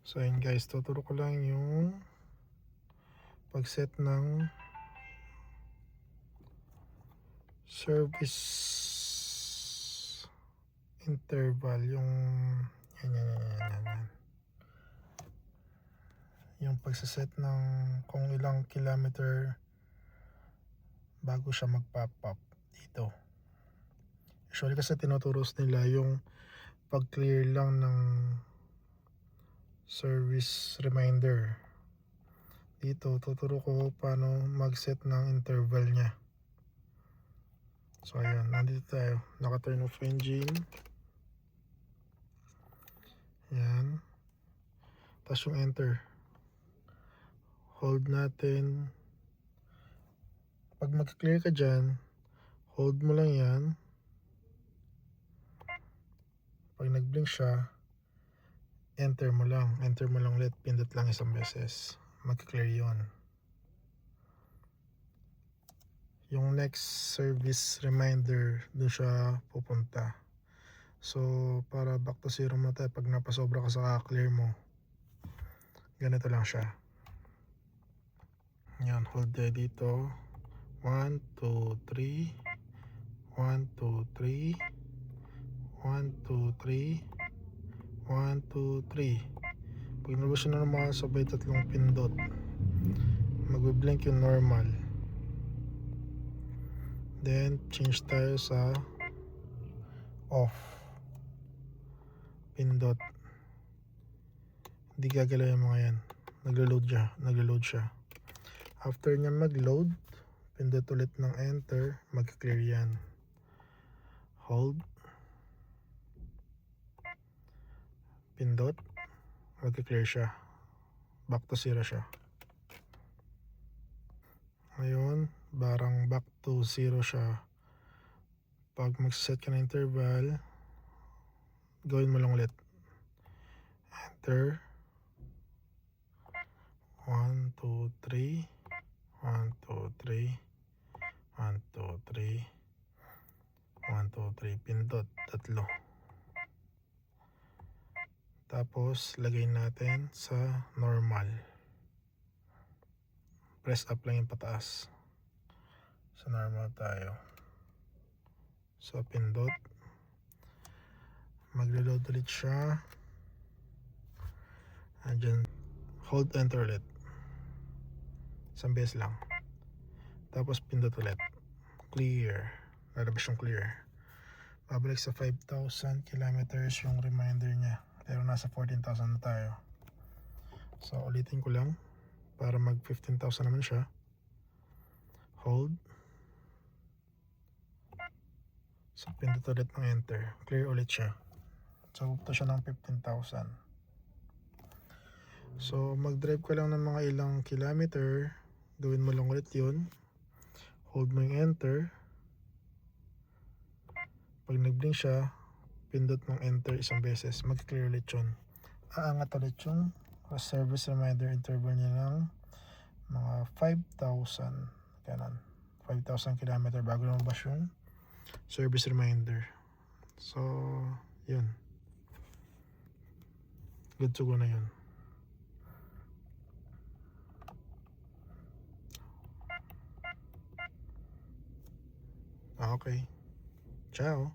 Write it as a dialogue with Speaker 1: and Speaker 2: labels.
Speaker 1: So ayun guys, tuturo ko lang yung pag-set ng service interval, yung yan. Yung pagsaset ng kung ilang kilometer bago siya mag-pop up dito. Usually kasi tinuturos nila yung pag-clear lang ng service reminder. Dito tuturo ko paano mag-set ng interval niya. So ayan, nandito tayo, naka-turn off engine. Yan, tapos yung enter, hold natin. Pag mag-clear ka dyan, hold mo lang yan. Pag nag-blink siya, enter mo lang ulit, pindot lang isang beses, mag-clear yon. Yung next service reminder doon siya pupunta. So para back to zero mo tayo, pag napasobra ka sa clear mo, ganito lang siya. Yan, hold tayo dito, 1, 2, 3, 1, 2, 3, 1, 2, 3, 1, 2, 3. Pag nalabas siya na normal, sabay tatlong pindot, magbe-blink yung normal. Then change tayo sa off, pindot, hindi gagalaw yung mga yan, naglo-load siya. After niya mag-load, pindot ulit ng enter, mag-clear yan. Hold, pindot, mag-clear siya, back to zero siya. Ngayon barang back to zero siya, pag mag-set ka ng interval, gawin mo lang ulit, enter, 1, 2, 3, 1, 2, 3, 1, 2, 3, 1, 2, 3, pindot, tatlo. Tapos lagay natin sa normal, press up lang yung pataas. Sa normal tayo, so pindot, maglo-load ulit siya, andyan, hold enter ulit, isang beses lang, tapos pindot ulit, clear, lalabas yung clear. Babalik sa 5,000 kilometers yung reminder niya, pero nasa 14,000 na tayo. So ulitin ko lang para mag 15,000 naman siya. Hold, so pindot ulit ng enter, clear ulit siya, so bukta siya ng 15,000. So mag-drive ka lang ng mga ilang kilometer, gawin mo lang ulit yun, hold mo yung enter, pag nag-blink siya, pindot ng enter isang beses, mag-clear ulit yun. Aangat ulit yung service reminder interval niya ng mga 5,000, ganun, 5,000 kilometer bago lumabas yung service reminder. So yun, good to go na yun. Okay, ciao.